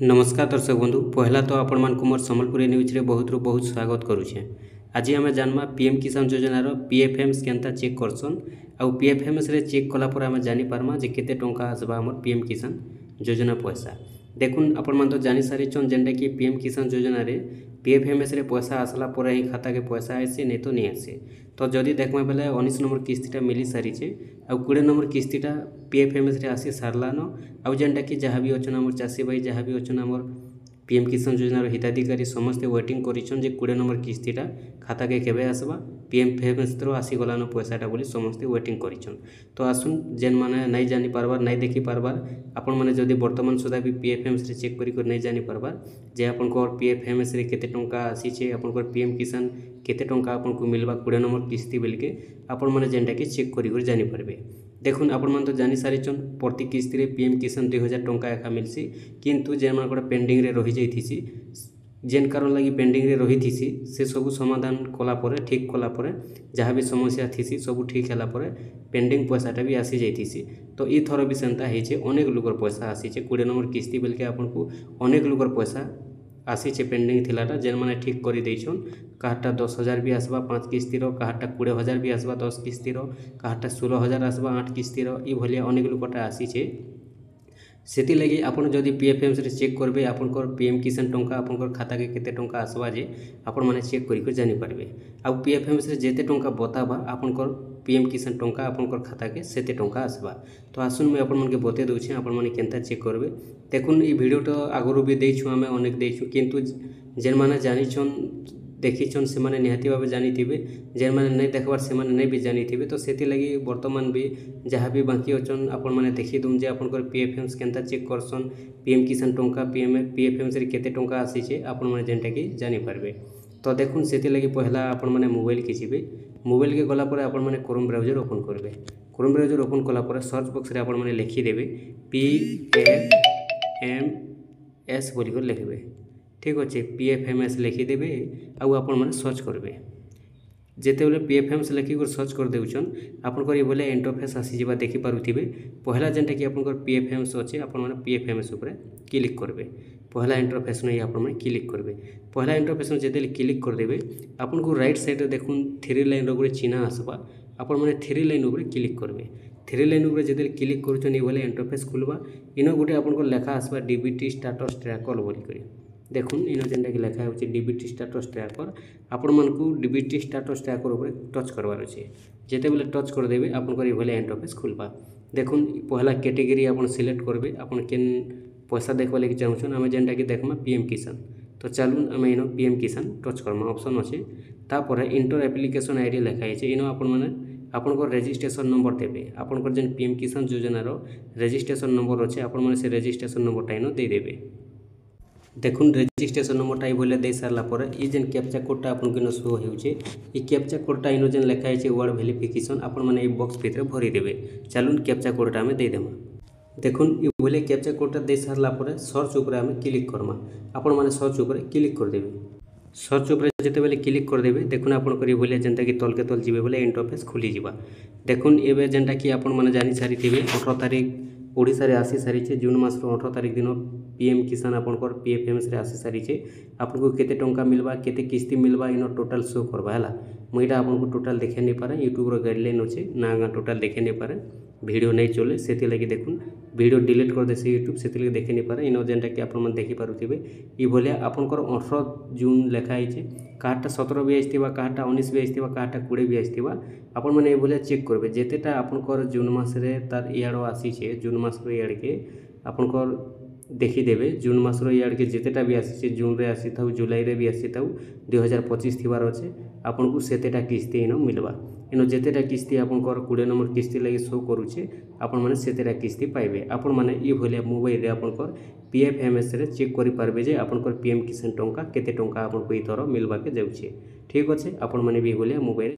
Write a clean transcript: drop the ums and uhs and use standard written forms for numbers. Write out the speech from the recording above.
नमस्कार दर्शक बंधु पहला तो आपण मान मोर संबलपुरी न्यूज रे बहुत बहुत स्वागत करुछे। आज आम जानमा पीएम किसान योजनार पीएफएमएस केनता चेक करसन आउ पीएफएमएस रे चेक कला पर आम जानि पारमा जे केते टंका आसबा हमर पीएम किसान योजना पैसा। देखुन आपण मान तो जानि सारिछन जेंटा कि पीएम किसान योजना रे पीएफएमएस रे पैसा आसला पर ही खाता के पैसा आसे नहीं तो नहीं आसे। तो जदि देखमा बेले 19 नंबर किस्तीटा मिली सारिछे आउ 20 नंबर किस्तीटा पीएफएमएस रे आसी सारलानो आउ जेंटा कि जहाँ भी अच्छन आमर चाषी भाई जहाँ भी अच्छन आमर पीएम किसान योजनार हिताधिकारी समस्ते वेटिंग करिछन जे 20 नंबर किस्तीटा खाता के केबे आसबा पीएफएमएस रो आसी गलानो पैसाटा बोली समस्ते वेटिंग करिछन। तो आसुन जेन माने नहीं जानि पारबार नहीं देखि पारबार आपण माने जदि वर्तमान सुधा भी पीएफएमएस रे चेक करि नहीं जानि पारबार जे आपनकर पीएफएमएस रे केते टंका आसीछे आपनकर पीएम किसान केते टंका आपनको मिलबा 20 नंबर किस्ती बेलके आपण माने जेंटा कि चेक करि जानि पारबे। देखुन आपण मान तो जानि सारिछन प्रति किस्ती रे पीएम किसान 2000 टंका एका मिलसी किंतु जेन मानकर पेंडिंग रे रहि जाइथिसी जेन कारण लगी पेंडिंग रे रहिथिसी से सब समाधान कला परे ठीक कला परे जहाँ भी समस्या थीसी सब ठीक हला परे पेंडिंग पैसाटा भी आसी जाइथिसी। तो ई थर भी सेंता हेचे अनेक लोकर पैसा आसीचे 20 नंबर किस्ती बेलके आपनको अनेक लोकर पैसा आसीचे पेंडिंग थिलाटा जेन माने ठीक करि देइछन काहाटा 10,000 भी आसबा 5 किस्ती रो काहाटा 20,000 भी आसबा 10 किस्ती रो काहाटा 16,000 आसबा 8 किस्ती रो ई भलिया अनेक लोकटा आसीचे। सेति लगी आपण जदि पीएफएमएस रे चेक करबे आपनकर पीएम किसान टंका आपनकर खाता के केते टंका आसबा जे आपण माने चेक करि जानि पारबे आ पीएफएमएस रे जेते टंका बताबा आपनकर पीएम किसान टंका आपनकर खाता के सेते टंका आसबा। तो आसुन मैं आपण मन के बते दउछि आपण माने केनता चेक करबे। देखुन ई वीडियो तो आगरु भी देइछु हमें अनेक देइछु किंतु जेन माने जानिछन देखिछन से माने निहाती भावे जानिथिबे जेन माने नहीं देखबार से माने नहीं भी जानिथिबे। तो सेति लगी वर्तमान भी जहाँ भी बाकी अछन आपण माने देखि दुम जे आपनकर पीएफएमएस केनता चेक करसन पीएम किसान टंका पीएफएमएस रे केते टंका आसीचे आपण माने जेनटा कि जानि पारबे। तो देखुन सेति लगी पहला आपण माने मोबाइल के जिबे मोबाइल के गला पर आपण माने क्रोम ब्राउजर ओपन करबे क्रोम ब्राउजर ओपन कला पर सर्च बॉक्स रे आपण माने लिखि देबे पीएफएमएस बोली कर लिखबे ठीक अच्छे पीएफएमएस लिखिदेवे आउ आपण मैंने सर्च करेंगे जिते बेले पीएफएमएस लिखिक सर्च कर देउछन आपनकर ये बोले इंटरफेस आसीजा देखिपे पहला जेनटा कि आपनकर पीएफएमएस अच्छे आपण मैंने पीएफएमएस उपर क्लिक करेंगे पहला इंटरफेस नहीं आपण मैंने क्लिक करेंगे पहला इंटरफेस में जिते क्लिक करदेवे आपन को राइट साइड देखुन 3 लाइन गोटे चिन्ह आसबा आपण मैंने 3 लाइन उपर क्लिक करेंगे 3 लाइन उपर जिते क्लिक करुछन ये बोले इंटरफेस खुलबा इन गोटे आपन लेखा आसबा डीबीटी स्टेटस ट्रैकर बोली करी देखुन इन जेनटा कि लिखा होची डीबीटी स्टेटस ट्रैकर आपण मन को डीबीटी स्टेटस ट्रैकर ऊपर टच करवार अछि जेते बेले टच कर देबे आपन को भले इंटरफेस खुलबा। देखुन पहला कैटेगरी आपण सिलेक्ट करबे आपण केन पैसा देखबा लागि चाहछन हम जेनटा कि देखमा पीएम किसान तो चलुन हम इन पीएम किसान टच करमा ऑप्शन अछि तापर इंटर एप्लिकेशन आईडी लिखा है इन आपण माने आपण को रजिस्ट्रेशन नंबर देबे आपण को जेन पीएम किसान योजना रो रजिस्ट्रेशन नंबर अछि आपण माने से रजिस्ट्रेशन नंबर टाइनो दे देबे। देखुन रजिस्ट्रेशन नंबर टाइप बोले दे सारा पर ये जेन कैप्चा कोडटा आपन के शो होउचे ये कैप्चा कोडटा इन जेन लिखा है वर्ड वेरिफिकेशन आपण माने ए बॉक्स भीतर भरी देबे चलुन कैप्चा कोडटा हमें दे देमा। देखुन ये बोले कैप्चा कोडटा दे सारा पर सर्च ऊपर हमें क्लिक करमा आपण माने सर्च ऊपर क्लिक कर देबे सर्च ऊपर जेते बेले क्लिक कर देबे देखुन आपण करी बोले जेंता कि तल के तल जिबे बोले इंटरफेस खुली जिबा। देखुन एबे जेंटा कि आपण माने जानि सारी थिबे 18 तारिख ओडिसा रे आसी सारी जून मास 18 तारिख दिन पीएम किसान आपनकर पीएफएमएस रे आसी सारी आपको केते टंका मिलबा केते किस्ती मिलबा इन टोटल शो करबा हला मुईटा आपनको टोटल देखे नहीं पारे यूट्यूब रो गाइडलाइन अच्छे ना टोटल देखे नहीं पारे वीडियो नहीं चले से लगी देखुन वीडियो डिलीट कर देसे यूट्यूब से लगी देखे नहीं पारे इन जेनटा कि आपण देखि पारुथिबे ई भलिया आपनकर 18 जून लिखा है काटा 17 भी आइथिबा काटा 19 भी आइथिबा काटा 20 भी आइथिबा आपण माने ए भलिया चेक करबे जेतेटा आपनकर जून मास रे तार इयाडो आसी छे जून मास रो इयाड के आपनकर देखिदेवे जून मास रो इयाड के जेतेटा भी आसी जून रे आसी थाउ जुलाई रे भी आसी थाउ 2025 थिबार अच्छे आपन को सेतेटा किस्ती इन मिलबा इन जेतेटा किस्ती आपनकर 20 नंबर किस्ती लगी शो करूचे आपण माने सेतेटा किस्ती पाइबे आपण माने ई भलिया मोबाइल रे आपनकर पीएफएमएस रे चेक करि पारबे जे आपनकर पीएम किसान टंका केते टंका आपन को ई थरो मिलबा के जाउचे ठीक अछि आपण माने भी भलिया मोबाइल